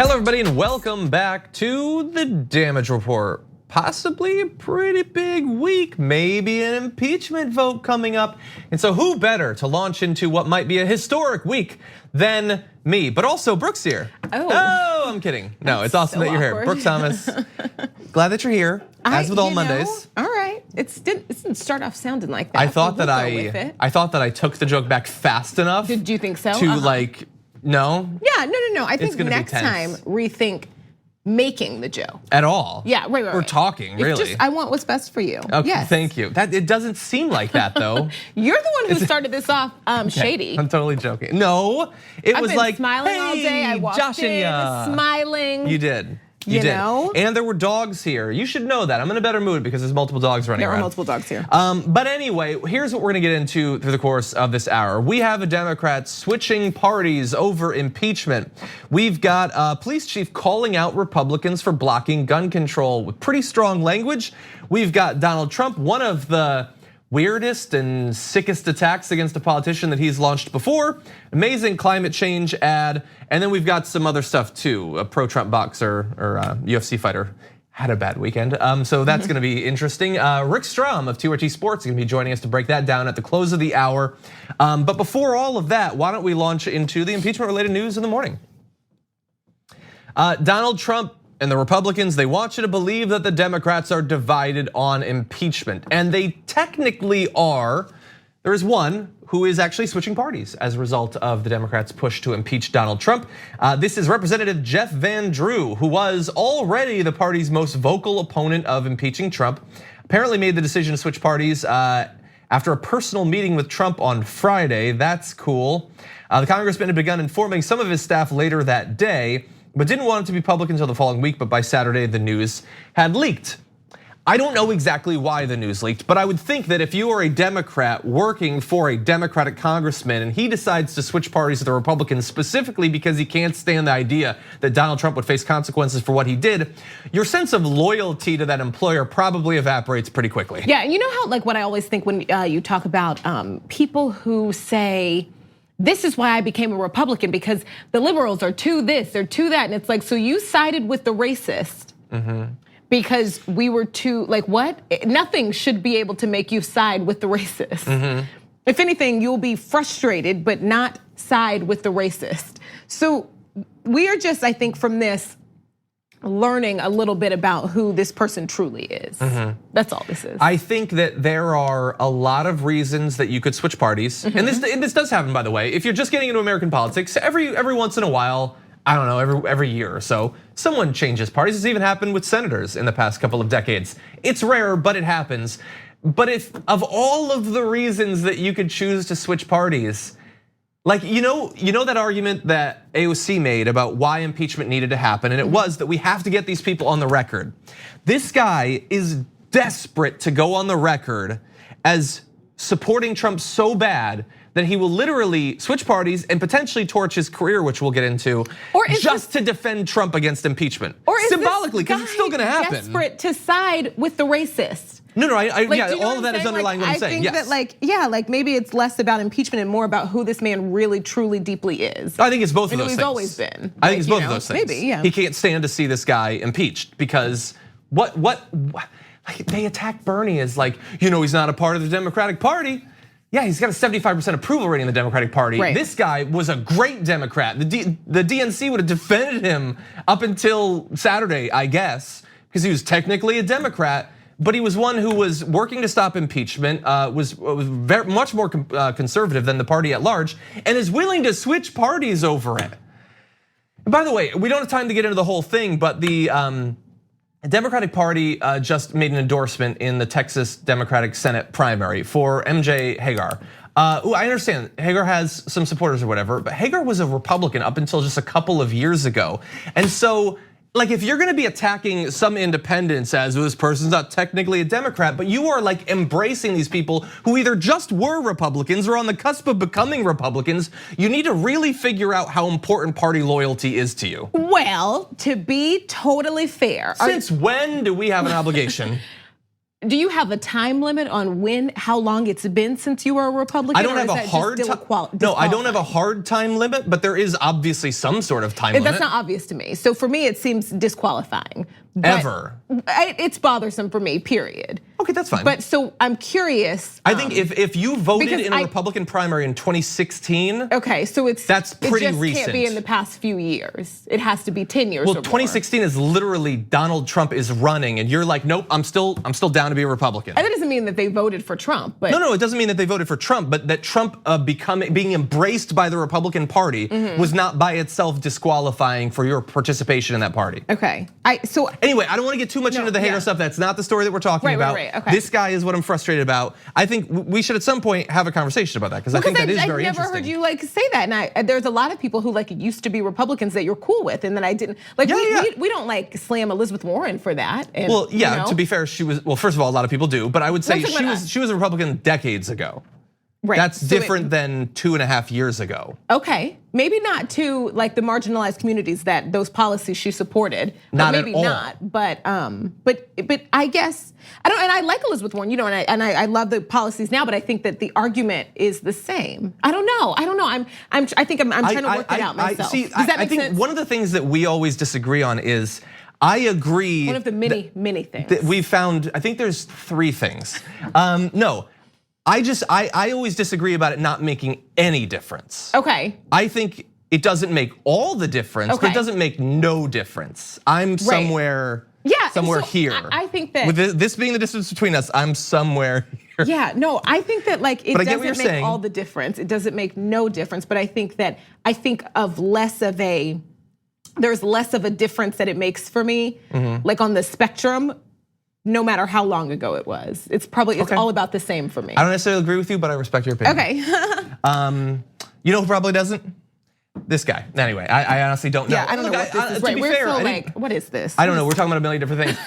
Hello everybody and welcome back to the Damage Report. Possibly a pretty big week, maybe an impeachment vote coming up. And so who better to launch into what might be a historic week than me, but also Brooke's here. Oh, I'm kidding. No, it's awesome that you're here. Brooke Thomas, glad that you're here, as with all Mondays. All right, it didn't start off sounding like that. I thought that I took the joke back fast enough. Did you think so? To like, no. Yeah, no. I think next time rethink making the joke at all. Yeah, right. We're talking, really. I want what's best for you. Okay, yes. Thank you. It doesn't seem like that though. You're the one who started this off shady. I'm totally joking. No, it was like smiling all day. I walked in smiling. You did. You did. And there were dogs here. You should know that. I'm in a better mood because there's multiple dogs running around. There are multiple dogs here. But anyway, here's what we're gonna get into through the course of this hour. We have a Democrat switching parties over impeachment. We've got a police chief calling out Republicans for blocking gun control with pretty strong language. We've got Donald Trump, one of the weirdest and sickest attacks against a politician that he's launched before. Amazing climate change ad. And then we've got some other stuff too. A pro-Trump boxer or UFC fighter had a bad weekend. So that's gonna be interesting. Rick Strom of TRT Sports is gonna be joining us to break that down at the close of the hour. But before all of that, why don't we launch into the impeachment related news in the morning? Donald Trump and the Republicans, they want you to believe that the Democrats are divided on impeachment. And they technically are. There is one who is actually switching parties as a result of the Democrats' push to impeach Donald Trump. This is Representative Jeff Van Drew, who was already the party's most vocal opponent of impeaching Trump. Apparently made the decision to switch parties after a personal meeting with Trump on Friday. That's cool. The congressman had begun informing some of his staff later that day, but didn't want it to be public until the following week, but by Saturday the news had leaked. I don't know exactly why the news leaked, but I would think that if you are a Democrat working for a Democratic congressman and he decides to switch parties to the Republicans specifically because he can't stand the idea that Donald Trump would face consequences for what he did, your sense of loyalty to that employer probably evaporates pretty quickly. Yeah, and you know how like what I always think when you talk about people who say, this is why I became a Republican because the liberals are to this, they're to that. And it's like, so you sided with the racist because we were too, like what? Nothing should be able to make you side with the racist. If anything, you'll be frustrated, but not side with the racist. So we are just, I think from this, learning a little bit about who this person truly is. That's all this is. I think that there are a lot of reasons that you could switch parties. And this does happen, by the way. If you're just getting into American politics, every once in a while, I don't know, every year or so, someone changes parties. It's even happened with senators in the past couple of decades. It's rare, but it happens. But if of all of the reasons that you could choose to switch parties, like, you know that argument that AOC made about why impeachment needed to happen, and it was that we have to get these people on the record. This guy is desperate to go on the record as supporting Trump so bad that he will literally switch parties and potentially torch his career, which we'll get into, just to defend Trump against impeachment. Or is symbolically, because it's still gonna happen. Desperate to side with the racist. No, yeah, all of that is underlying what I'm saying. I think that maybe it's less about impeachment and more about who this man really, truly, deeply is. I think it's both of those things. He's always been. I think it's both of those things. Maybe, yeah. He can't stand to see this guy impeached because what like they attack Bernie as like, he's not a part of the Democratic Party. Yeah, he's got a 75% approval rating in the Democratic Party. Right. This guy was a great Democrat. The DNC would have defended him up until Saturday, I guess, because he was technically a Democrat. But he was one who was working to stop impeachment, was very much more conservative than the party at large, and is willing to switch parties over it. And by the way, we don't have time to get into the whole thing, but the Democratic Party just made an endorsement in the Texas Democratic Senate primary for MJ Hagar. I understand Hagar has some supporters or whatever, but Hagar was a Republican up until just a couple of years ago, and so. Like if you're gonna be attacking some independents as this person's not technically a Democrat, but you are like embracing these people who either just were Republicans or on the cusp of becoming Republicans, you need to really figure out how important party loyalty is to you. Well, to be totally fair. Since when do we have an obligation? do you have a time limit on how long it's been since you were a Republican? I don't have a hard time. No, I don't have a hard time limit, but there is obviously some sort of time limit. That's not obvious to me. So for me, it seems disqualifying. Ever. It's bothersome for me, period. Okay, that's fine. But so I'm curious. I think if you voted in a Republican primary in 2016. Okay, so that's pretty recent. It can't be in the past few years. It has to be 10 years or more. 2016 is literally Donald Trump is running and you're like, nope, I'm still down to be a Republican. And that doesn't mean that they voted for Trump, but No, it doesn't mean that they voted for Trump, but that Trump being embraced by the Republican Party was not by itself disqualifying for your participation in that party. Okay. Anyway, I don't want to get too much into the hater stuff. That's not the story that we're talking about. Right. Okay. This guy is what I'm frustrated about. I think we should at some point have a conversation about that because I think that is very interesting. I've never heard you say that, and there's a lot of people who used to be Republicans that you're cool with, and then I didn't. We don't slam Elizabeth Warren for that. And, well, yeah. To be fair, she was. Well, first of all, a lot of people do, but I would say she was a Republican decades ago. Right. That's different than 2.5 years ago. Okay, maybe not to the marginalized communities that those policies she supported. Not maybe at all. Not. But I guess I don't. And I like Elizabeth Warren, and I love the policies now. But I think that the argument is the same. I don't know. I think I'm trying to work it out myself. Does that make sense? One of the things that we always disagree on is. I agree. One of the many things that we found. I think there's 3 things. No. I always disagree about it not making any difference. Okay. I think it doesn't make all the difference, but it doesn't make no difference. I'm somewhere here. I think that with this being the distance between us, I'm somewhere here. Yeah, no, I think that it doesn't make all the difference. It doesn't make no difference, but I think of there's less of a difference that it makes for me, on the spectrum. No matter how long ago it was, it's all about the same for me. I don't necessarily agree with you, but I respect your opinion. Okay. You know who probably doesn't? This guy. Anyway, I honestly don't know. Yeah, I don't know what this is. To be fair, what is this? I don't know. We're talking about a million different things.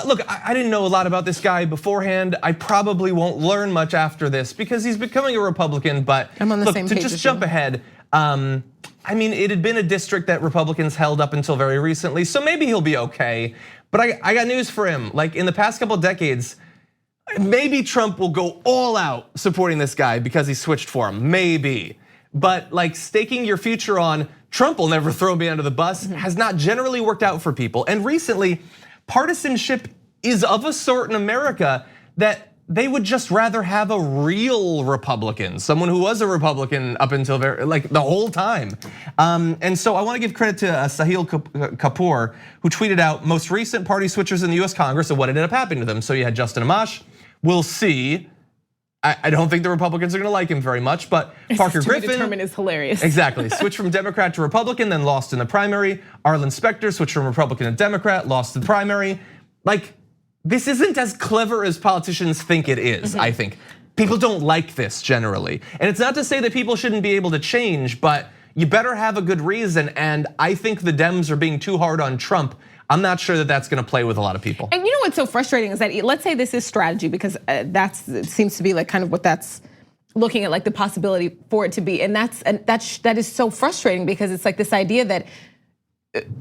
Look, I didn't know a lot about this guy beforehand. I probably won't learn much after this because he's becoming a Republican. But I'm on the same page to just jump ahead. I mean, it had been a district that Republicans held up until very recently, so maybe he'll be okay. But I got news for him. In the past couple of decades, maybe Trump will go all out supporting this guy because he switched for him. Maybe. But staking your future on Trump will never throw me under the bus has not generally worked out for people. And recently, partisanship is of a sort in America that they would just rather have a real Republican, someone who was a Republican up until the whole time. And so I want to give credit to Sahil Kapoor, who tweeted out most recent party switchers in the US Congress and what ended up happening to them. So you had Justin Amash. We'll see. I don't think the Republicans are going to like him very much, but Parker Griffin. Determine is hilarious. Exactly. Switched from Democrat to Republican, then lost in the primary. Arlen Specter switched from Republican to Democrat, lost in the primary. This isn't as clever as politicians think it is, I think. People don't like this generally. And it's not to say that people shouldn't be able to change, but you better have a good reason. And I think the Dems are being too hard on Trump. I'm not sure that that's gonna play with a lot of people. And you know what's so frustrating is that, let's say this is strategy, because it seems to be kind of what that's looking at the possibility for it to be. And that is so frustrating because it's this idea that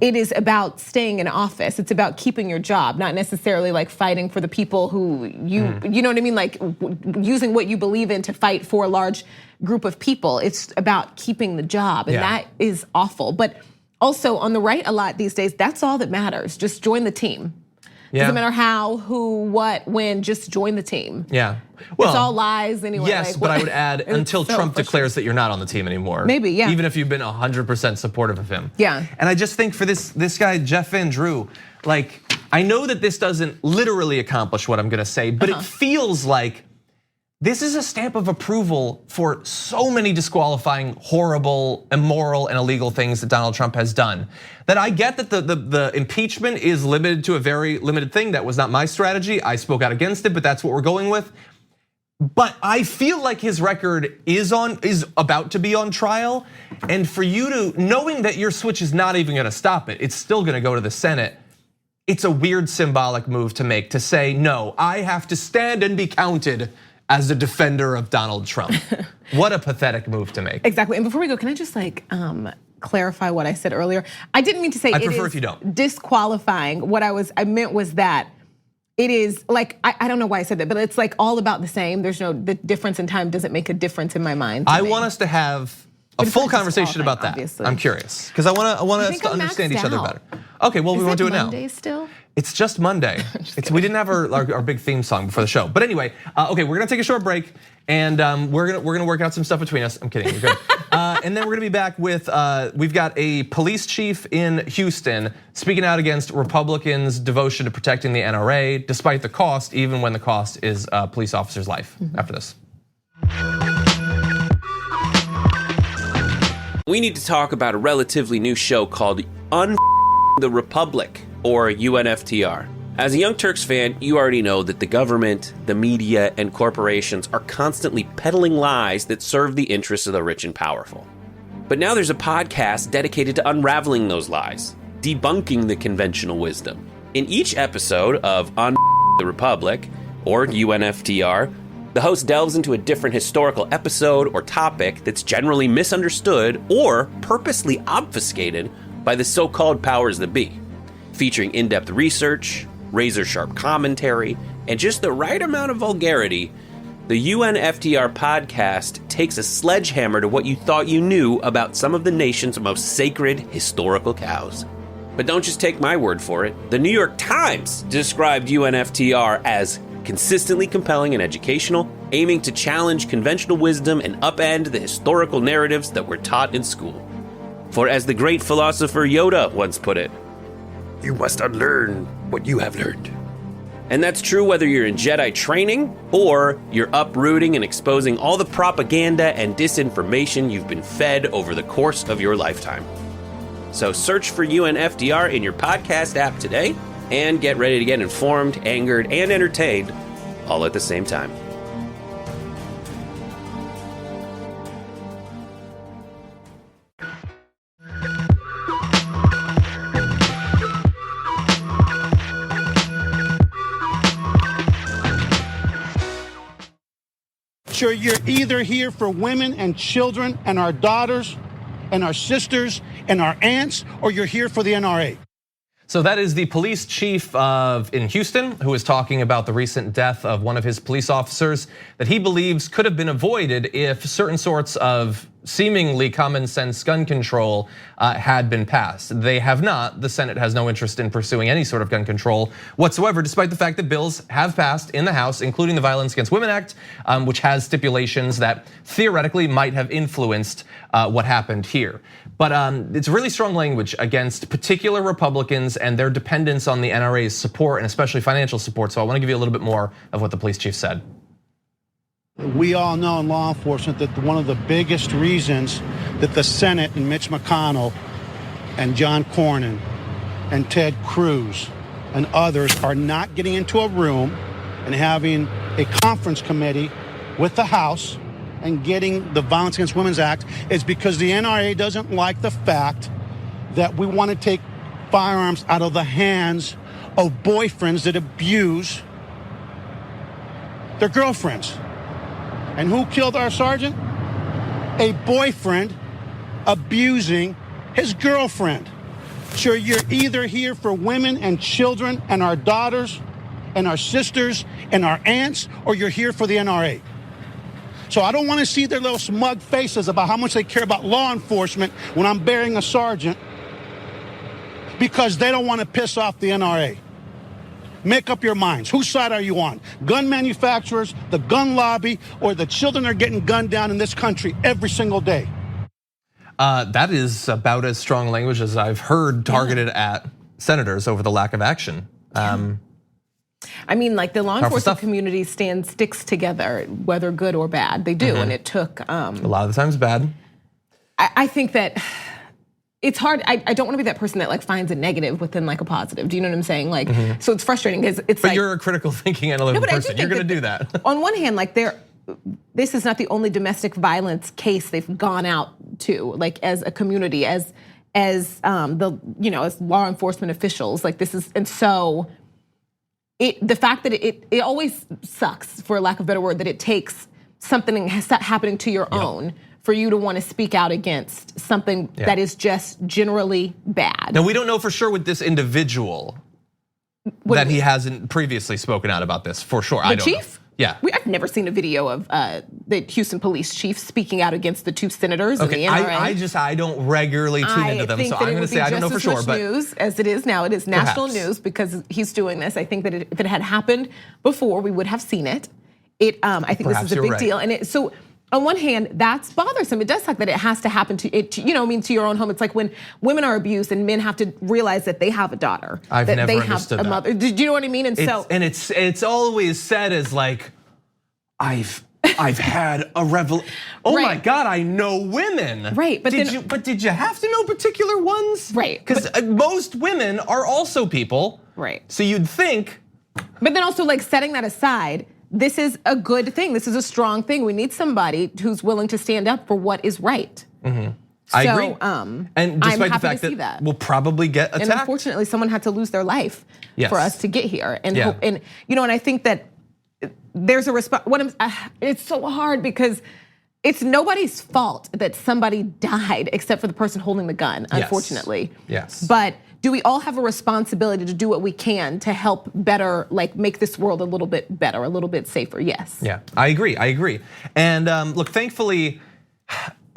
it is about staying in office. It's about keeping your job, not necessarily fighting for the people who you know what I mean? Using what you believe in to fight for a large group of people. It's about keeping the job, and that is awful. But also on the right a lot these days, that's all that matters. Just join the team. Doesn't matter how, who, what, when, just join the team. Yeah. Well, it's all lies anyway. Yes, but I would add until Trump declares that you're not on the team anymore. Maybe, yeah. Even if you've been 100% supportive of him. Yeah. And I just think for this guy, Jeff Van Drew, I know that this doesn't literally accomplish what I'm gonna say, but it feels like this is a stamp of approval for so many disqualifying, horrible, immoral, and illegal things that Donald Trump has done. That I get that the impeachment is limited to a very limited thing. That was not my strategy. I spoke out against it, but that's what we're going with. But I feel like his record is about to be on trial. And for you to, knowing that your switch is not even gonna stop it, it's still gonna go to the Senate. It's a weird symbolic move to make, to say, no, I have to stand and be counted as a defender of Donald Trump. What a pathetic move to make. Exactly, and before we go, can I just clarify what I said earlier? I didn't mean to say I prefer if you don't. Disqualifying. What I meant was that it is like, I don't know why I said that, but it's like all about the same. The difference in time doesn't make a difference in my mind. I want us to have a full conversation about that. Obviously. I'm curious because I want us to understand each other better. Okay, well, we won't do it now. Monday still? It's just Monday. We didn't have our big theme song before the show. But anyway, okay, we're gonna take a short break and we're gonna work out some stuff between us. I'm kidding, you're good. And then we're gonna be back with, we've got a police chief in Houston speaking out against Republicans' devotion to protecting the NRA, despite the cost, even when the cost is a police officer's life. After this. We need to talk about a relatively new show called the Republic, or UNFTR. As a Young Turks fan, you already know that the government, the media, and corporations are constantly peddling lies that serve the interests of the rich and powerful. But now there's a podcast dedicated to unraveling those lies, debunking the conventional wisdom. In each episode of the Republic, or UNFTR, the host delves into a different historical episode or topic that's generally misunderstood or purposely obfuscated by the so-called powers that be. Featuring in-depth research, razor-sharp commentary, and just the right amount of vulgarity, the UNFTR podcast takes a sledgehammer to what you thought you knew about some of the nation's most sacred historical cows. But don't just take my word for it. The New York Times described UNFTR as consistently compelling and educational, aiming to challenge conventional wisdom and upend the historical narratives that were taught in school. For as the great philosopher Yoda once put it, you must unlearn what you have learned. And that's true whether you're in Jedi training or you're uprooting and exposing all the propaganda and disinformation you've been fed over the course of your lifetime. So search for UNFTR in your podcast app today and get ready to get informed, angered, and entertained all at the same time. You're either here for women and children and our daughters and our sisters and our aunts, or you're here for the NRA. So that is the police chief in Houston who is talking about the recent death of one of his police officers that he believes could have been avoided if certain sorts of seemingly common sense gun control had been passed. They have not. The Senate has no interest in pursuing any sort of gun control whatsoever, despite the fact that bills have passed in the House, including the Violence Against Women Act, which has stipulations that theoretically might have influenced what happened here. But it's really strong language against particular Republicans and their dependence on the NRA's support and especially financial support. So I want to give you a little bit more of what the police chief said. We all know in law enforcement that one of the biggest reasons that the Senate and Mitch McConnell and John Cornyn and Ted Cruz and others are not getting into a room and having a conference committee with the House and getting the Violence Against Women's Act is because the NRA doesn't like the fact that we want to take firearms out of the hands of boyfriends that abuse their girlfriends. And who killed our sergeant? A boyfriend abusing his girlfriend. So you're either here for women and children and our daughters and our sisters and our aunts, or you're here for the NRA. So I don't want to see their little smug faces about how much they care about law enforcement when I'm burying a sergeant, because they don't want to piss off the NRA. Make up your minds. Whose side are you on? Gun manufacturers, the gun lobby, or the children are getting gunned down in this country every single day? That is about as strong language as I've heard targeted at senators over the lack of action. I mean, like the law enforcement community sticks together, whether good or bad. They do, and it took a lot of the times bad. I think that it's hard. I don't want to be that person that like finds a negative within like a positive. Do you know what I'm saying? Like, so it's frustrating because it's but like, you're a critical thinking analytical person. You're going to do that. On one hand, like this is not the only domestic violence case they've gone out to, like as a community, as as law enforcement officials. Like this is, and so the fact that it always sucks, for lack of a better word, that it takes something happening to your own for you to want to speak out against something that is just generally bad. Now, we don't know for sure with this individual that he hasn't previously spoken out about this, for sure. I don't know. Yeah. I've never seen a video of the Houston police chief speaking out against the 2 senators and the NRA. I don't regularly tune into them, so I'm gonna say I don't know for sure. But news as it is now, it is national news because he's doing this. I think that if it had happened before, we would have seen it. I think this is a big deal. And so on one hand, that's bothersome. It does suck that it has to happen to your own home. It's like when women are abused and men have to realize that they have a daughter. I've that never they understood have a mother. Do you know what I mean? And it's always said as like, I've had a revelation. Oh my God, I know women. Right, but did you have to know particular ones? Right, because most women are also people. Right. So you'd think. But then also, like, setting that aside, this is a good thing. This is a strong thing. We need somebody who's willing to stand up for what is right. I agree. And despite the fact that we'll probably get attacked. And unfortunately, someone had to lose their life for us to get here. And and I think that there's a response. It's so hard because it's nobody's fault that somebody died except for the person holding the gun, unfortunately. Yes. But do we all have a responsibility to do what we can to help better, like make this world a little bit better, a little bit safer? Yes. Yeah, I agree. And look, thankfully,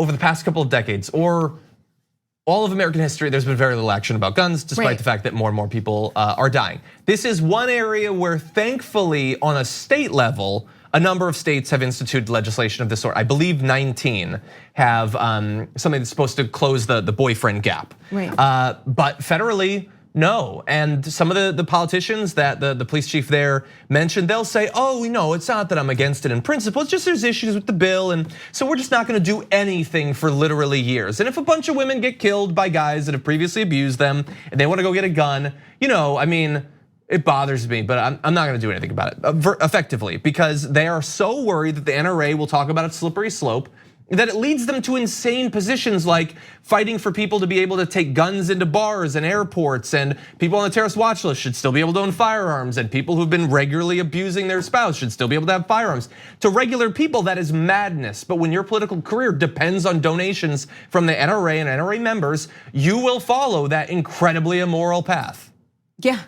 over the past couple of decades, or all of American history, there's been very little action about guns, despite the fact that more and more people are dying. This is one area where, thankfully, on a state level, a number of states have instituted legislation of this sort. I believe 19 have something that's supposed to close the boyfriend gap. Right. But federally, no. And some of the politicians that the police chief there mentioned, they'll say, oh, no, it's not that I'm against it in principle. It's just there's issues with the bill. And so we're just not gonna do anything for literally years. And if a bunch of women get killed by guys that have previously abused them and they wanna go get a gun, it bothers me, but I'm not gonna do anything about it effectively because they are so worried that the NRA will talk about its slippery slope that it leads them to insane positions like fighting for people to be able to take guns into bars and airports, and people on the terrorist watch list should still be able to own firearms, and people who've been regularly abusing their spouse should still be able to have firearms. To regular people, that is madness. But when your political career depends on donations from the NRA and NRA members, you will follow that incredibly immoral path. Yeah.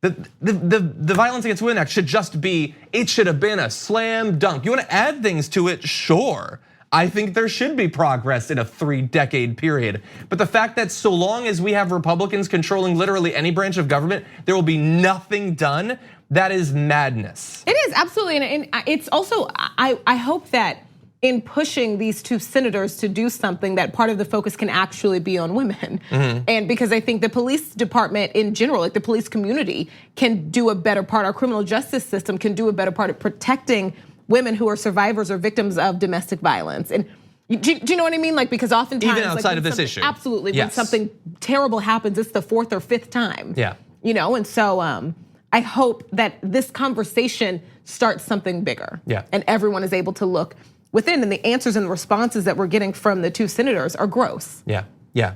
The Violence Against Women Act should just be, it should have been a slam dunk. You wanna add things to it, sure. I think there should be progress in a 3-decade period. But the fact that so long as we have Republicans controlling literally any branch of government, there will be nothing done, that is madness. It is, absolutely, and it's also, I hope that in pushing these 2 senators to do something, that part of the focus can actually be on women. And because I think the police department in general, like the police community, can do a better part, our criminal justice system can do a better part of protecting women who are survivors or victims of domestic violence. And do you know what I mean? Like, because oftentimes, even outside of this issue, absolutely, when something terrible happens, it's the 4th or 5th time. Yeah. And so I hope that this conversation starts something bigger. Yeah. And everyone is able to look within, and the answers and the responses that we're getting from the 2 senators are gross. Yeah,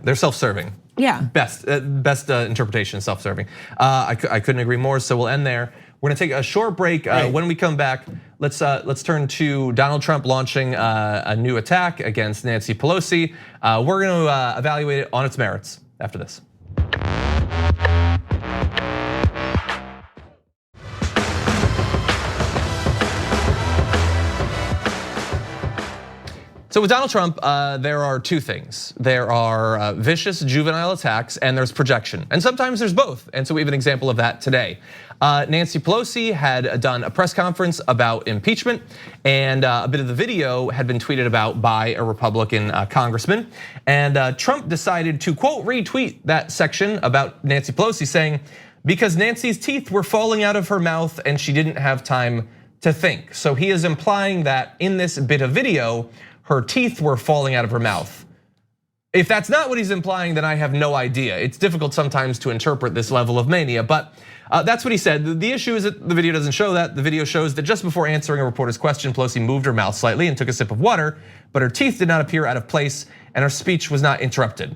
they're self-serving. Yeah. Best interpretation, self-serving. I couldn't agree more, so we'll end there. We're gonna take a short break. When we come back, let's turn to Donald Trump launching a new attack against Nancy Pelosi. We're gonna evaluate it on its merits after this. So with Donald Trump, there are 2 things. There are vicious juvenile attacks and there's projection. And sometimes there's both. And so we have an example of that today. Nancy Pelosi had done a press conference about impeachment, and a bit of the video had been tweeted about by a Republican congressman. And Trump decided to, quote, retweet that section about Nancy Pelosi, saying, because Nancy's teeth were falling out of her mouth and she didn't have time to think. So he is implying that in this bit of video, her teeth were falling out of her mouth. If that's not what he's implying, then I have no idea. It's difficult sometimes to interpret this level of mania, but that's what he said. The issue is that the video doesn't show that. The video shows that just before answering a reporter's question, Pelosi moved her mouth slightly and took a sip of water, but her teeth did not appear out of place and her speech was not interrupted.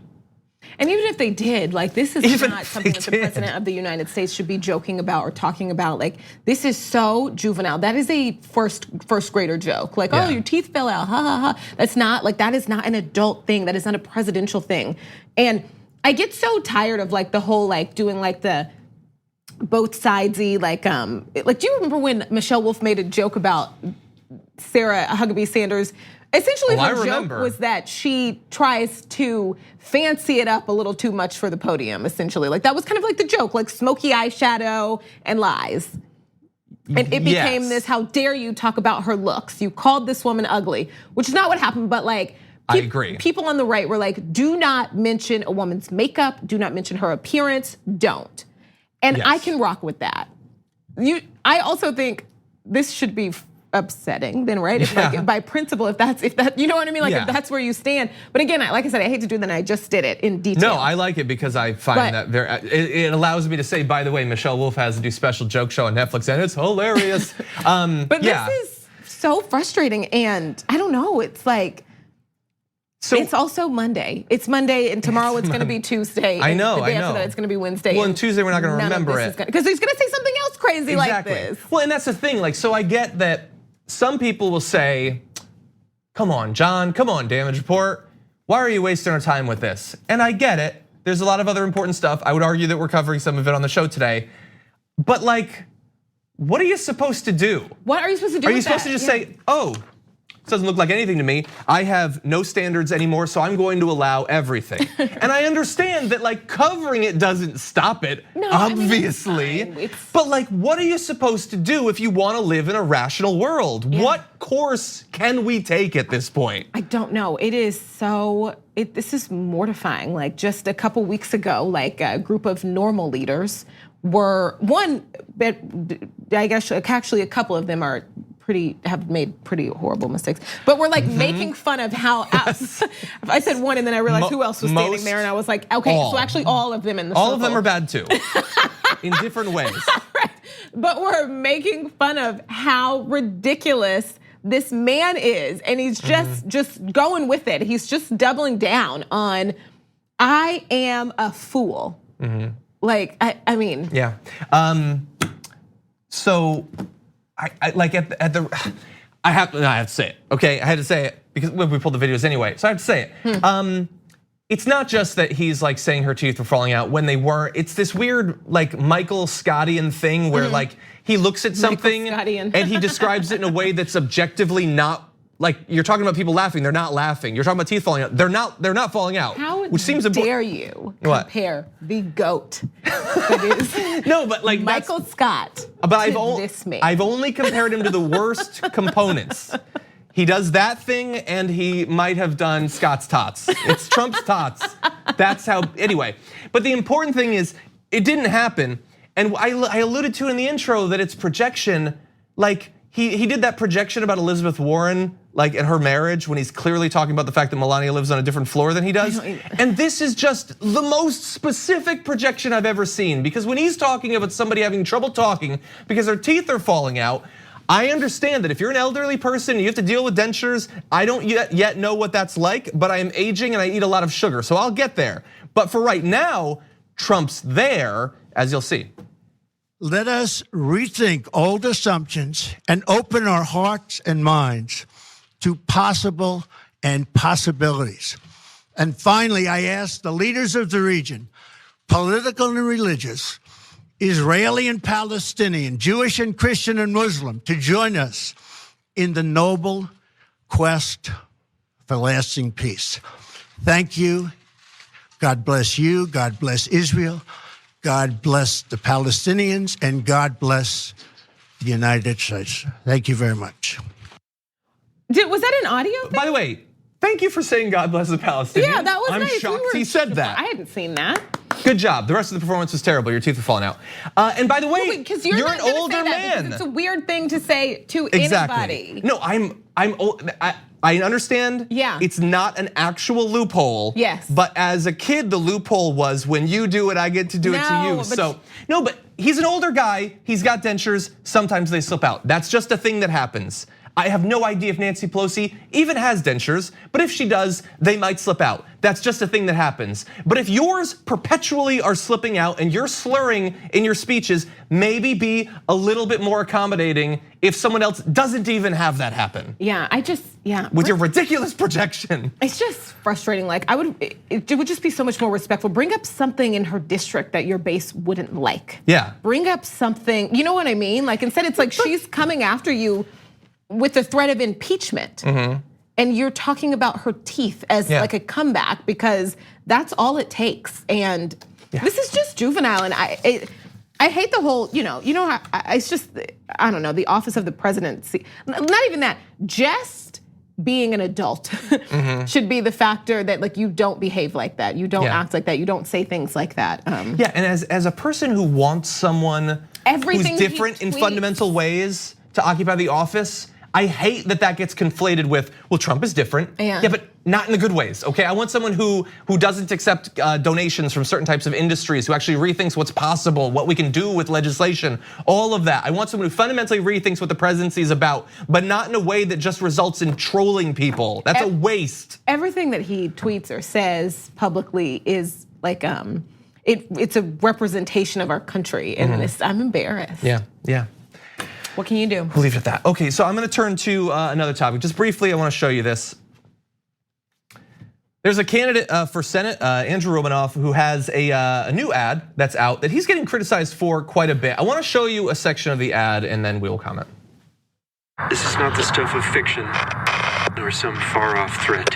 And even if they did, like, this is not something that the president of the United States should be joking about or talking about. Like, this is so juvenile. That is a first grader joke. Like, oh, your teeth fell out, ha ha ha. That's not, like, that is not an adult thing. That is not a presidential thing. And I get so tired of like the whole like doing like the both sidesy, like do you remember when Michelle Wolf made a joke about Sarah Huckabee Sanders? Essentially, her joke was that she tries to fancy it up a little too much for the podium, essentially. Like that was kind of like the joke, like smoky eyeshadow and lies. And it became this, how dare you talk about her looks? You called this woman ugly, which is not what happened, but like, I agree. People on the right were like, do not mention a woman's makeup, do not mention her appearance, don't. And I can rock with that. I also think this should be upsetting then, right? If like, by principle, if that, you know what I mean? Like if that's where you stand. But again, like I said, I hate to do that, and I just did it in detail. No, I like it because I find that it allows me to say, by the way, Michelle Wolf has a new special joke show on Netflix, and it's hilarious. But this is so frustrating, and I don't know, it's like, it's also Monday. It's Monday, and tomorrow it's going to be Tuesday. I know, the day after that it's going to be Wednesday. Well, and Tuesday we're not going to remember it because he's going to say something else crazy like this. Well, and that's the thing. Like, so I get that some people will say, "Come on, John. Come on, Damage Report. Why are you wasting our time with this?" And I get it. There's a lot of other important stuff. I would argue that we're covering some of it on the show today, but like, what are you supposed to do? What are you supposed to do? Are you supposed to just say, "Oh, doesn't look like anything to me. I have no standards anymore, so I'm going to allow everything." And I understand that like covering it doesn't stop it, obviously. I mean, but like, what are you supposed to do if you want to live in a rational world? What course can we take at this point? I don't know. It is so, this is mortifying. Like just a couple weeks ago, like a group of normal leaders were, I guess actually a couple of them have made pretty horrible mistakes, but we're like making fun of how, I said one and then I realized who else was standing there and I was like, okay, so actually all of them in the circle. All of them are bad too, in different ways. Right. But we're making fun of how ridiculous this man is, and he's just going with it. He's just doubling down on, I am a fool. Like, I mean. Yeah, so, I like at the, I have to say it, okay? I had to say it because we pulled the videos anyway, so I have to say it. It's not just that he's like saying her teeth were falling out when they weren't. It's this weird like Michael Scottian thing where like he looks at something and he describes it in a way that's objectively not, like you're talking about people laughing, they're not laughing. You're talking about teeth falling out, they're not falling out. How which seems dare you compare the GOAT that is no, but like Michael Scott but this man. I've only compared him to the worst components. He does that thing and he might have done Scott's tots. It's Trump's tots. That's how, anyway. But the important thing is it didn't happen. And I alluded to in the intro that it's projection. Like he did that projection about Elizabeth Warren, like in her marriage, when he's clearly talking about the fact that Melania lives on a different floor than he does. And this is just the most specific projection I've ever seen, because when he's talking about somebody having trouble talking because their teeth are falling out, I understand that if you're an elderly person and you have to deal with dentures, I don't yet know what that's like, but I am aging and I eat a lot of sugar, so I'll get there. But for right now, Trump's there, as you'll see. Let us rethink old assumptions and open our hearts and minds to possible and possibilities. And finally, I ask the leaders of the region, political and religious, Israeli and Palestinian, Jewish and Christian and Muslim, to join us in the noble quest for lasting peace. Thank you. God bless you. God bless Israel. God bless the Palestinians, and God bless the United States. Thank you very much. Was that an audio thing? By the way, thank you for saying God bless the Palestinians. Yeah, that was nice. I'm shocked he said that. I hadn't seen that. Good job. The rest of the performance was terrible. Your teeth are falling out. And by the way, because you're not an older man. It's a weird thing to say to anybody. No, I'm old. I understand. Yeah. It's not an actual loophole. Yes. But as a kid, the loophole was when you do it, I get to do it to you. So no, but he's an older guy. He's got dentures. Sometimes they slip out. That's just a thing that happens. I have no idea if Nancy Pelosi even has dentures, but if she does, they might slip out. That's just a thing that happens. But if yours perpetually are slipping out and you're slurring in your speeches, maybe be a little bit more accommodating if someone else doesn't even have that happen. Yeah. With your ridiculous projection. It's just frustrating. Like it would just be so much more respectful. Bring up something in her district that your base wouldn't like. Yeah. Bring up something, you know what I mean? Like instead it's like she's coming after you with the threat of impeachment. And you're talking about her teeth as like a comeback because that's all it takes. And this is just juvenile. And I hate the whole, it's just, I don't know, the office of the presidency. Not even that, just being an adult should be the factor that like you don't behave like that. You don't act like that. You don't say things like that. And as a person who wants someone who's different in fundamental ways to occupy the office, I hate that gets conflated with, well, Trump is different. Yeah, but not in the good ways, okay? I want someone who doesn't accept donations from certain types of industries, who actually rethinks what's possible, what we can do with legislation, all of that. I want someone who fundamentally rethinks what the presidency is about, but not in a way that just results in trolling people. That's a waste. Everything that he tweets or says publicly is like, it's a representation of our country, and I'm embarrassed. Yeah. What can you do? We'll leave it at that. Okay, so I'm gonna turn to another topic. Just briefly, I wanna show you this. There's a candidate for Senate, Andrew Romanoff, who has a new ad that's out that he's getting criticized for quite a bit. I wanna show you a section of the ad and then we'll comment. This is not the stuff of fiction, nor some far-off threat.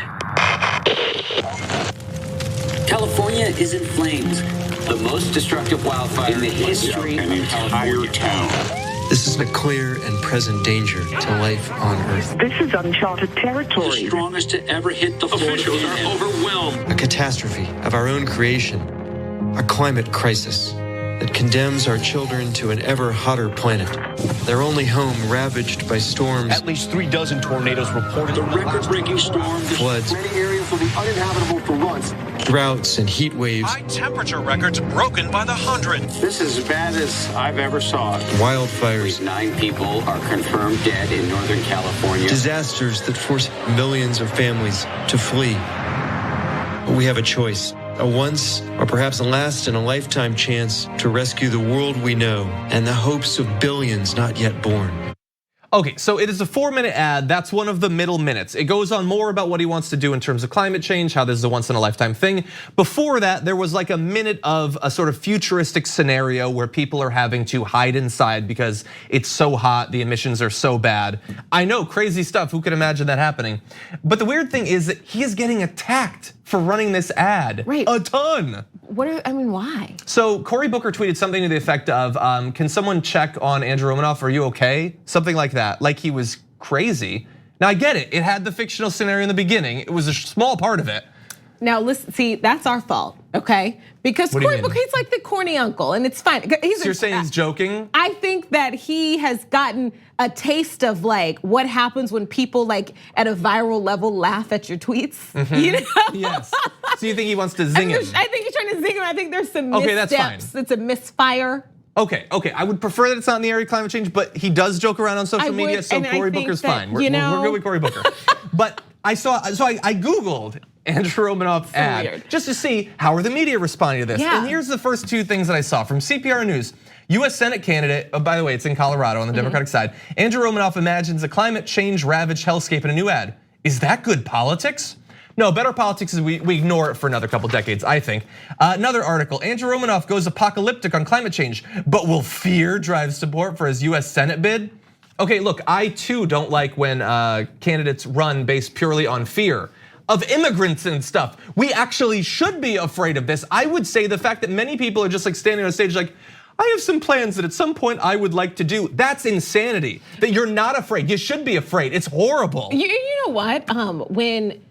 California is in flames. The most destructive wildfire in the history of an entire town. This is a clear and present danger to life on Earth. This is uncharted territory. The strongest to ever hit the Florida. Officials are overwhelmed. A catastrophe of our own creation. A climate crisis that condemns our children to an ever hotter planet. Their only home ravaged by storms. At least 36 tornadoes reported. The record-breaking storm. Floods. Many areas will be uninhabitable for months. Droughts and heat waves. High temperature records broken by the hundreds. This is as bad as I've ever saw it. Wildfires. 9 people are confirmed dead in Northern California. Disasters that force millions of families to flee. But we have a choice. A once or perhaps a last in a lifetime chance to rescue the world we know and the hopes of billions not yet born. Okay, so it is a 4-minute ad. That's one of the middle minutes. It goes on more about what he wants to do in terms of climate change, how this is a once in a lifetime thing. Before that, there was like a minute of a sort of futuristic scenario where people are having to hide inside because it's so hot, the emissions are so bad. I know, crazy stuff, who could imagine that happening? But the weird thing is that he is getting attacked for running this ad. Right. A ton. Why? So Cory Booker tweeted something to the effect of, can someone check on Andrew Romanoff, are you okay? Something like that, like he was crazy. Now I get it, it had the fictional scenario in the beginning, it was a small part of it. Now listen, see, that's our fault, okay? Because Cory Booker, he's like the corny uncle, and it's fine. So you're saying he's joking? I think that he has gotten a taste of like what happens when people like at a viral level laugh at your tweets. You know? Yes. So you think he wants to zing him? I think he's trying to zing him. I think there's some missteps. That's fine. It's a misfire. Okay. I would prefer that it's not in the area of climate change, but he does joke around on social media, so Cory Booker's fine. We're good with Cory Booker. But I Googled Andrew Romanoff ad weird. Just to see how are the media responding to this. Yeah. And here's the first 2 things that I saw from CPR News. US Senate candidate, by the way, it's in Colorado on the Democratic side. Andrew Romanoff imagines a climate change ravaged hellscape in a new ad. Is that good politics? No, better politics is we ignore it for another couple decades, I think. Another article, Andrew Romanoff goes apocalyptic on climate change, but will fear drive support for his US Senate bid? Okay, look, I too don't like when candidates run based purely on fear of immigrants and stuff. We actually should be afraid of this. I would say the fact that many people are just like standing on stage like, I have some plans that at some point I would like to do. That's insanity, that you're not afraid. You should be afraid, it's horrible. You know what, when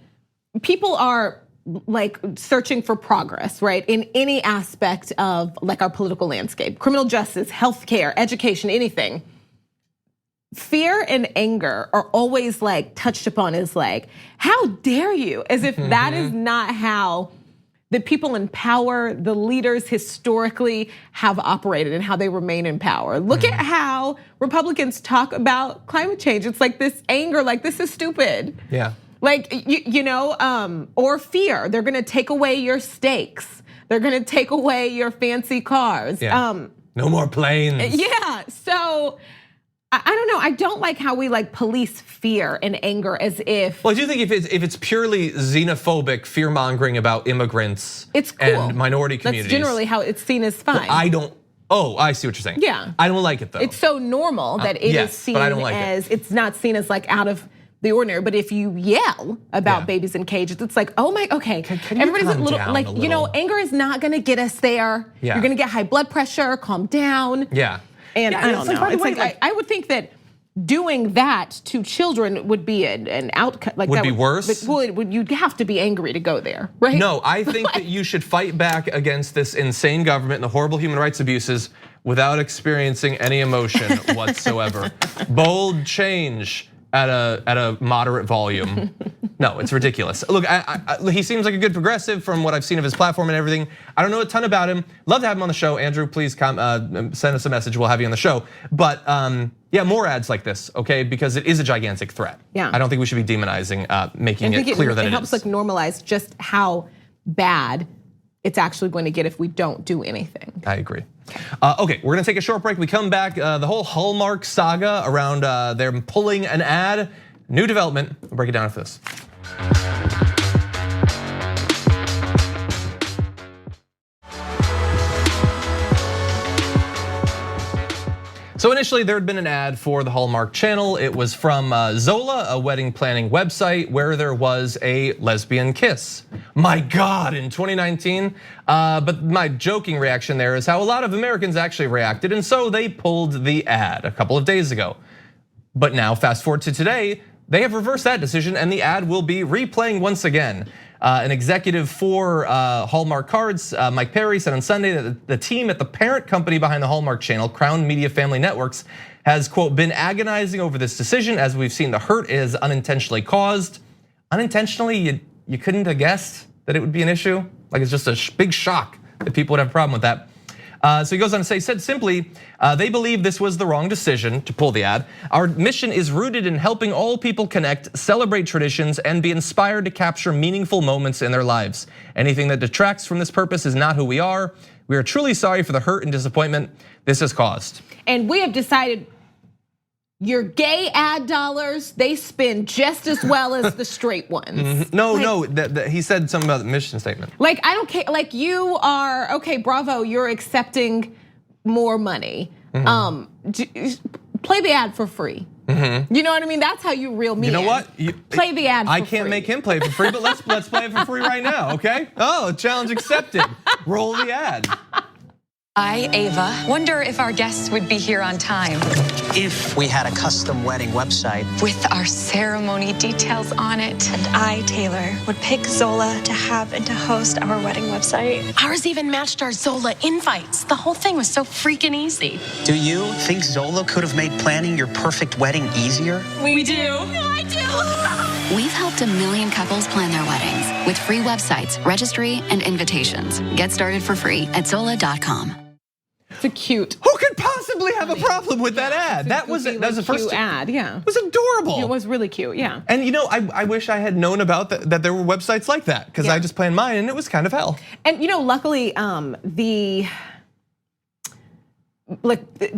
people are like searching for progress, right? In any aspect of like our political landscape, criminal justice, healthcare, education, anything. Fear and anger are always like touched upon as like, how dare you? As if that is not how the people in power, the leaders historically have operated and how they remain in power. Look at how Republicans talk about climate change. It's like this anger, like this is stupid. Yeah. Like, or fear. They're gonna take away your steaks. They're gonna take away your fancy cars. Yeah. No more planes. Yeah, so I don't know. I don't like how we like police fear and anger as if. Well, I do think if it's purely xenophobic fear mongering about immigrants it's cool. and minority communities. That's generally how it's seen as fine. I don't. Oh, I see what you're saying. Yeah. I don't like it though. It's so normal that it is seen but I don't like as it's not seen as like out of the ordinary. But if you yell about babies in cages, it's like, oh my, okay. Can everybody's calm a little down like, a little? anger is not gonna get us there. Yeah. You're gonna get high blood pressure, calm down. Yeah. And I don't know. It's like I would think that doing that to children would be an outcome. Like would that be worse? You'd have to be angry to go there, right? No, I think that you should fight back against this insane government and the horrible human rights abuses without experiencing any emotion whatsoever. Bold change at a moderate volume. No, it's ridiculous. Look, he seems like a good progressive from what I've seen of his platform and everything. I don't know a ton about him. Love to have him on the show. Andrew, please send us a message. We'll have you on the show. But yeah, more ads like this, okay? Because it is a gigantic threat. Yeah. I don't think we should be demonizing, making it clear that it is. It helps like normalize just how bad it's actually going to get if we don't do anything. I agree. Okay, we're gonna take a short break. We come back, the whole Hallmark saga around them pulling an ad. New development, we'll break it down after this. So initially there had been an ad for the Hallmark channel. It was from Zola, a wedding planning website where there was a lesbian kiss. My God, in 2019. But my joking reaction there is how a lot of Americans actually reacted, and so they pulled the ad a couple of days ago. But now fast forward to today, they have reversed that decision and the ad will be replaying once again. An executive for Hallmark Cards, Mike Perry, said on Sunday that the team at the parent company behind the Hallmark channel, Crown Media Family Networks, has, quote, been agonizing over this decision. As we've seen, the hurt is unintentionally caused. Unintentionally, you couldn't have guessed that it would be an issue? Like it's just a big shock that people would have a problem with that. So he goes on to say, said simply, they believe this was the wrong decision to pull the ad. Our mission is rooted in helping all people connect, celebrate traditions, and be inspired to capture meaningful moments in their lives. Anything that detracts from this purpose is not who we are. We are truly sorry for the hurt and disappointment this has caused. And we have decided your gay ad dollars, they spin just as well as the straight ones. No, he said something about the mission statement. Like, I don't care, like you are, okay, bravo, you're accepting more money. Play the ad for free. You know what I mean? That's how you reel me in. You know what? Play the ad for free. I can't make him play for free, but let's play it for free right now, okay? Oh, challenge accepted. Roll the ad. I, Ava, wonder if our guests would be here on time. If we had a custom wedding website. With our ceremony details on it. And I, Taylor, would pick Zola to have and to host our wedding website. Ours even matched our Zola invites. The whole thing was so freaking easy. Do you think Zola could have made planning your perfect wedding easier? We do. I do. We've helped 1 million couples plan their weddings with free websites, registry, and invitations. Get started for free at Zola.com. It's a cute. Who could possibly have a problem with that ad? That was the first cute ad, yeah. It was adorable. It was really cute, yeah. And I wish I had known about that there were websites like that because I just planned mine and it was kind of hell. And luckily, the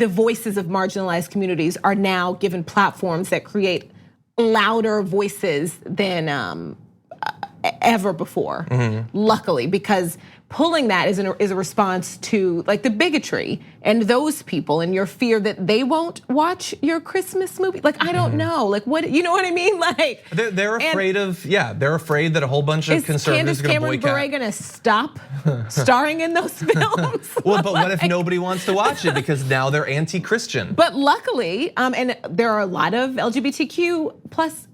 voices of marginalized communities are now given platforms that create louder voices than ever before. Luckily, because pulling that is a response to like the bigotry and those people and your fear that they won't watch your Christmas movie. Like I don't know, like what you know what I mean? Like they're afraid they're afraid that a whole bunch of conservatives are going to boycott. Is Candace Cameron Bure going to stop starring in those films? Well, but what if nobody wants to watch it because now they're anti-Christian? But luckily, and there are a lot of LGBTQ plus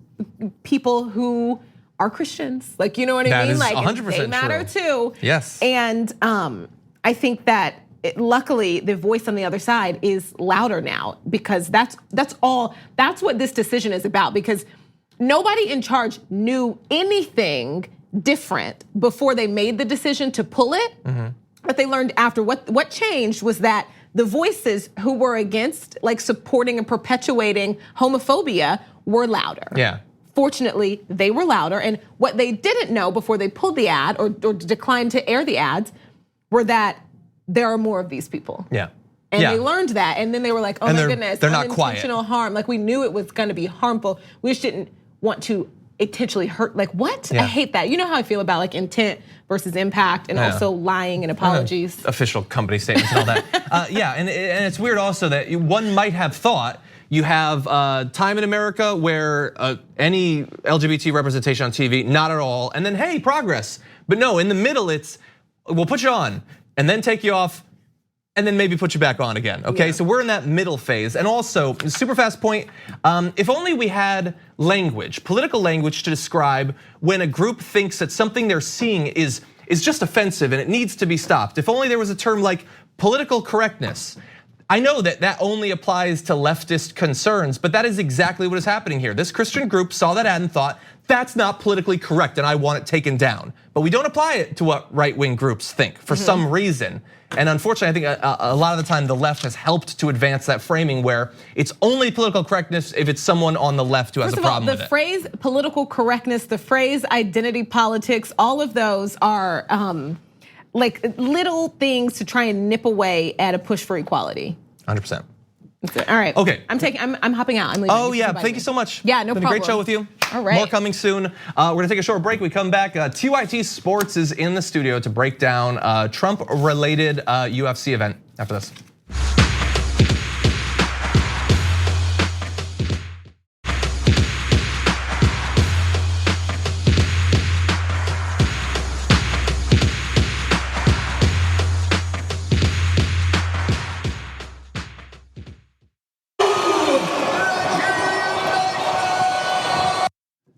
people who are Christians, like you know what I mean? Like 100% they matter too. Yes. And I think that luckily the voice on the other side is louder now because that's what this decision is about. Because nobody in charge knew anything different before they made the decision to pull it. But they learned after what changed was that the voices who were against, like supporting and perpetuating homophobia, were louder. Yeah. Fortunately, they were louder. And what they didn't know before they pulled the ad or declined to air the ads were that there are more of these people. Yeah. And they learned that. And then they were like, oh my goodness, they're not quiet. Unintentional harm. Like we knew it was gonna be harmful. We just didn't want to intentionally hurt. Like what? I hate that. You know how I feel about like intent versus impact and also lying and apologies. Official company statements and all that. Yeah, and it's weird also that one might have thought you have time in America where any LGBT representation on TV, not at all, and then hey, progress. But no, in the middle it's, we'll put you on and then take you off and then maybe put you back on again, okay? Yeah. So we're in that middle phase. And also, super fast point, if only we had language, political language to describe when a group thinks that something they're seeing is just offensive and it needs to be stopped. If only there was a term like political correctness. I know that only applies to leftist concerns, but that is exactly what is happening here. This Christian group saw that ad and thought, that's not politically correct and I want it taken down. But we don't apply it to what right-wing groups think for some reason. And unfortunately, I think a lot of the time the left has helped to advance that framing where it's only political correctness if it's someone on the left who has a problem with it. The phrase political correctness, the phrase identity politics, all of those are like little things to try and nip away at a push for equality. 100%. All right. Okay. I'm hopping out. I'm leaving. Oh yeah, thank you so much. Yeah, no problem. Been a great show with you. All right. More coming soon. We're gonna take a short break. We come back. TYT Sports is in the studio to break down Trump-related UFC event after this.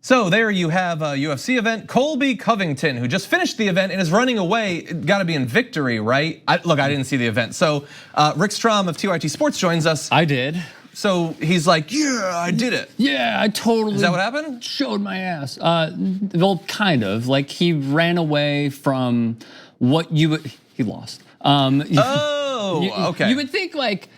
So there you have a UFC event. Colby Covington, who just finished the event and is running away, gotta be in victory, right? Look, I didn't see the event. So Rick Strom of TYT Sports joins us. I did. So he's like, yeah, I did it. Yeah, I totally. Is that what happened? Showed my ass. Well, kind of. Like he ran away from what you would, he lost. Okay. You would think like,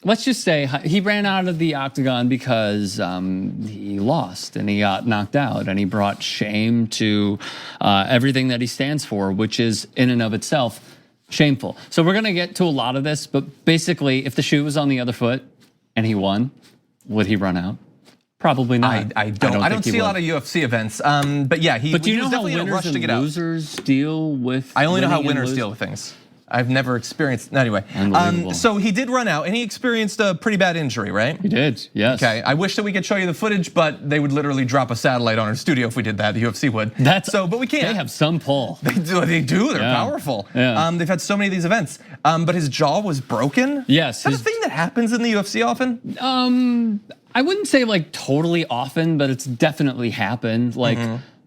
let's just say he ran out of the octagon because he lost and he got knocked out and he brought shame to everything that he stands for, which is in and of itself shameful. So we're gonna get to a lot of this, but basically if the shoe was on the other foot and he won, would he run out? Probably not. I don't see a lot of UFC events, but yeah, he was definitely in a rush to get out. Losers deal with. I only know how winners deal with things. I've never experienced, anyway. So he did run out and he experienced a pretty bad injury, right? He did, yes. Okay, I wish that we could show you the footage, but they would literally drop a satellite on our studio if we did that, the UFC would. But we can't. They have some pull. They do, they're powerful. Yeah. They've had so many of these events, but his jaw was broken? Yes. Is that a thing that happens in the UFC often? I wouldn't say like totally often, but it's definitely happened. Like,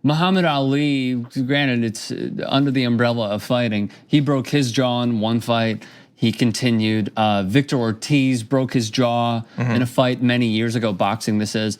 Muhammad Ali, granted it's under the umbrella of fighting, he broke his jaw in one fight. He continued. Victor Ortiz broke his jaw in a fight many years ago, boxing this is.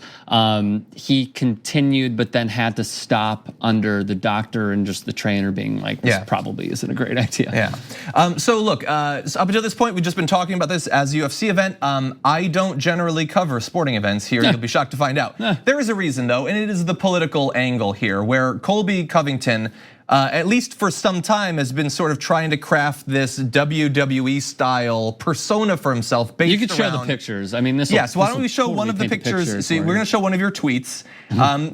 He continued, but then had to stop under the doctor and just the trainer being like, this probably isn't a great idea. Yeah. So look, up until this point, we've just been talking about this as a UFC event. I don't generally cover sporting events here. You'll be shocked to find out. There is a reason though, and it is the political angle here, where Colby Covington, at least for some time, has been sort of trying to craft this WWE style persona for himself based around. You could share the pictures. I mean, this. Yes. Why don't we show one of the pictures? See, we're going to show one of your tweets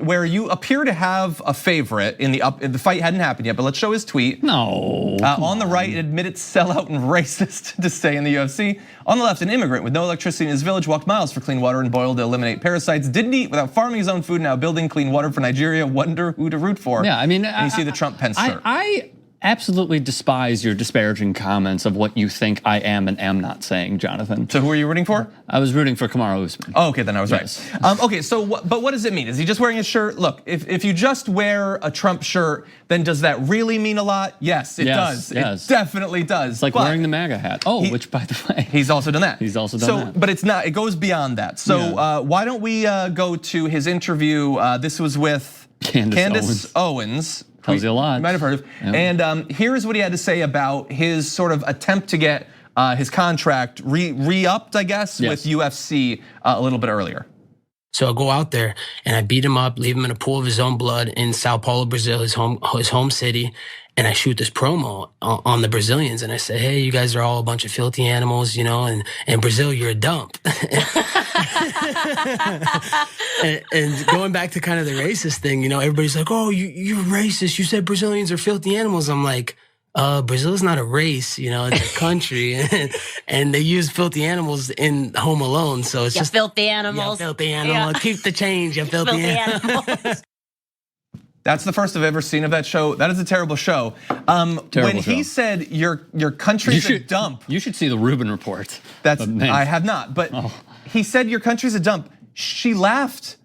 where you appear to have a favorite in the fight hadn't happened yet, but let's show his tweet. No. On the right, admit it's sellout and racist to stay in the UFC. On the left, an immigrant with no electricity in his village walked miles for clean water and boiled to eliminate parasites. Didn't eat without farming his own food. Now building clean water for Nigeria. Wonder who to root for. Yeah, I mean, and you see the Trump Pence shirt. I absolutely despise your disparaging comments of what you think I am and am not saying, Jonathan. So who are you rooting for? I was rooting for Kamaru Usman. Oh, okay, then I was right. Okay, so but what does it mean? Is he just wearing a shirt? Look, if you just wear a Trump shirt, then does that really mean a lot? Yes, it does. Yes. It definitely does. It's like wearing the MAGA hat. Oh, which by the way, he's also done that. He's also done that. But it's not. It goes beyond that. So why don't we go to his interview? This was with Candace Owens. Tells you a lot. You might have heard of. Yeah. And here's what he had to say about his sort of attempt to get his contract re-upped, I guess, with UFC a little bit earlier. So I go out there and I beat him up, leave him in a pool of his own blood in Sao Paulo, Brazil, his home city. And I shoot this promo on the Brazilians. And I say, hey, you guys are all a bunch of filthy animals, you know, and Brazil, you're a dump. and going back to kind of the racist thing, you know, everybody's like, oh, you're racist. You said Brazilians are filthy animals. I'm like, Brazil is not a race, you know, it's a country. And they use filthy animals in Home Alone. So it's just filthy animals. Yeah, filthy animal. Yeah. Keep the change, you filthy animals. That's the first I've ever seen of that show. That is a terrible show. When he said your country's a dump. You should see the Rubin report. I have not, but he said your country's a dump. She laughed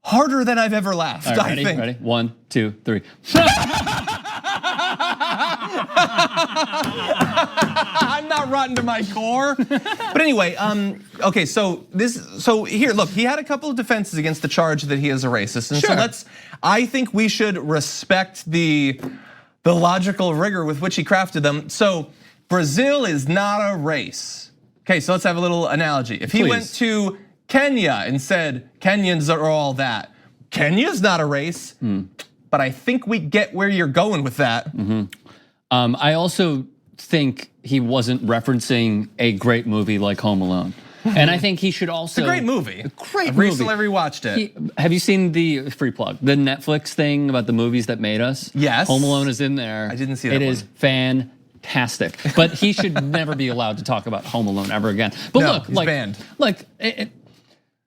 harder than I've ever laughed. All right, I think. Ready? 1, 2, 3. I'm not rotten to my core. But anyway, okay, so here, look, he had a couple of defenses against the charge that he is a racist. And so I think we should respect the logical rigor with which he crafted them. So Brazil is not a race. Okay, so let's have a little analogy. If he went to Kenya and said, Kenyans are all that. Kenya's not a race, but I think we get where you're going with that. I also think he wasn't referencing a great movie like Home Alone. And I think he should also— It's a great movie. I've recently rewatched it. Have you seen the free plug, the Netflix thing about the movies that made us? Yes. Home Alone is in there. I didn't see that It one. is fantastic. But he should never be allowed to talk about Home Alone ever again. But No, look, he's banned.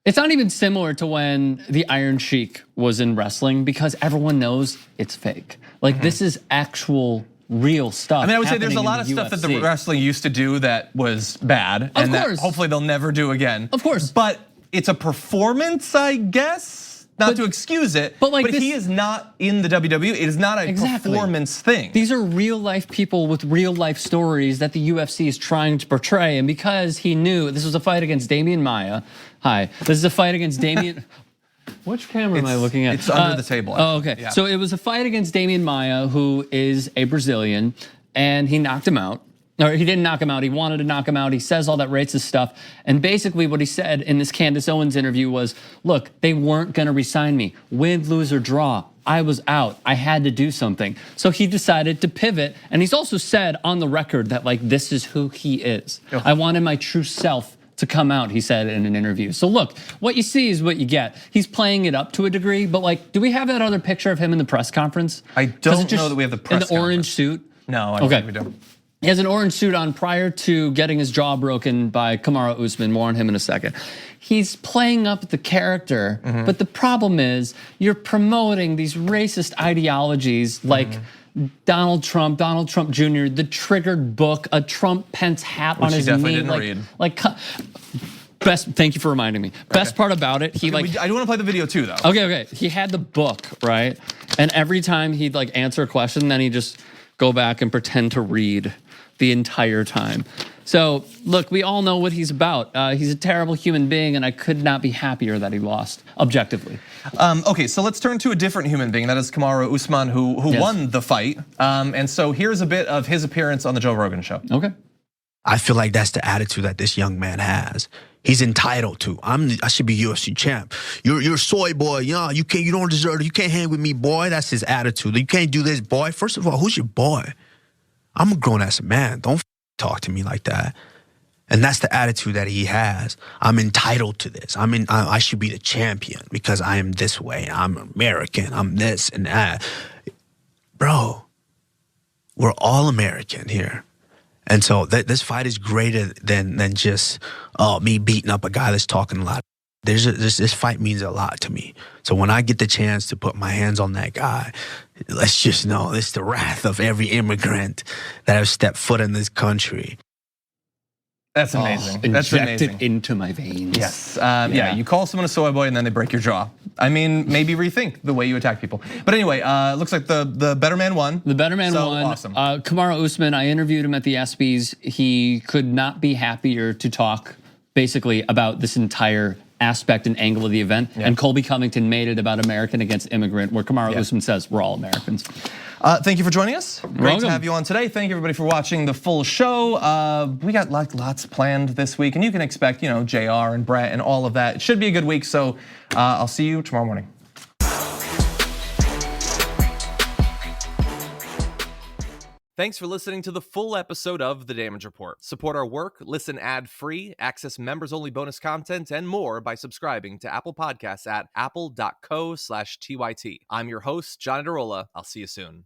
It's not even similar to when the Iron Sheik was in wrestling because everyone knows it's fake. Like this is actual real stuff. I mean, I would say there's a lot of stuff that the wrestling used to do that was bad, and that hopefully they'll never do again. Of course. But it's a performance, I guess. Not to excuse it, but he is not in the WWE. It is not a performance thing. These are real life people with real life stories that the UFC is trying to portray. And because he knew this was a fight against Damian Maia. Hi, this is a fight against Damian. Which camera am I looking at? It's under the table. Oh, okay. Yeah. So it was a fight against Damian Maia, who is a Brazilian, and he knocked him out. Or he didn't knock him out, he wanted to knock him out. He says all that racist stuff. And basically what he said in this Candace Owens interview was, look, they weren't gonna resign me. Win, lose, or draw. I was out, I had to do something. So he decided to pivot. And he's also said on the record that like, this is who he is. I wanted my true self to come out, he said in an interview. So look, what you see is what you get. He's playing it up to a degree, but like, do we have that other picture of him in the press conference? I don't know that we have the press in the orange suit? No, I don't think we do. He has an orange suit on prior to getting his jaw broken by Kamaru Usman. More on him in a second. He's playing up the character, but the problem is you're promoting these racist ideologies like Donald Trump Jr., the triggered book, a Trump Pence hat on his knee. Thank you for reminding me. Best part about it, I do want to play the video too, though. Okay. He had the book, right? And every time he'd like answer a question, then he'd just go back and pretend to read the entire time. So look, we all know what he's about. He's a terrible human being, and I could not be happier that he lost, objectively. Okay, so let's turn to a different human being. That is Kamaru Usman, who won the fight. And so here's a bit of his appearance on the Joe Rogan show. Okay. I feel like that's the attitude that this young man has. He's entitled to. I should be UFC champ. You're a soy boy. Yeah, you don't deserve it. You can't hang with me, boy. That's his attitude. You can't do this, boy. First of all, who's your boy? I'm a grown-ass man. Don't talk to me like that. And that's the attitude that he has. I'm entitled to this. I should be the champion because I am this way. I'm American. I'm this and that. Bro, we're all American here. And so this fight is greater than just me beating up a guy that's talking a lot. This fight means a lot to me. So when I get the chance to put my hands on that guy, let's just know it's the wrath of every immigrant that has stepped foot in this country. That's amazing. That's injected amazing. into my veins. Yes. Yeah, you call someone a soy boy and then they break your jaw. I mean, maybe rethink the way you attack people. But anyway, looks like the better man won. The better man won. Awesome. Kamaru Usman, I interviewed him at the ESPYs. He could not be happier to talk basically about this entire aspect and angle of the event. And Colby Covington made it about American against immigrant, where Kamaru Usman says we're all Americans. Thank you for joining us. Great to have you on today. Thank you everybody for watching the full show. We got lots planned this week, and you can expect, JR and Brett and all of that. It should be a good week. So I'll see you tomorrow morning. Thanks for listening to the full episode of The Damage Report. Support our work, listen ad-free, access members-only bonus content, and more by subscribing to Apple Podcasts at apple.co/TYT. I'm your host, John Adarola. I'll see you soon.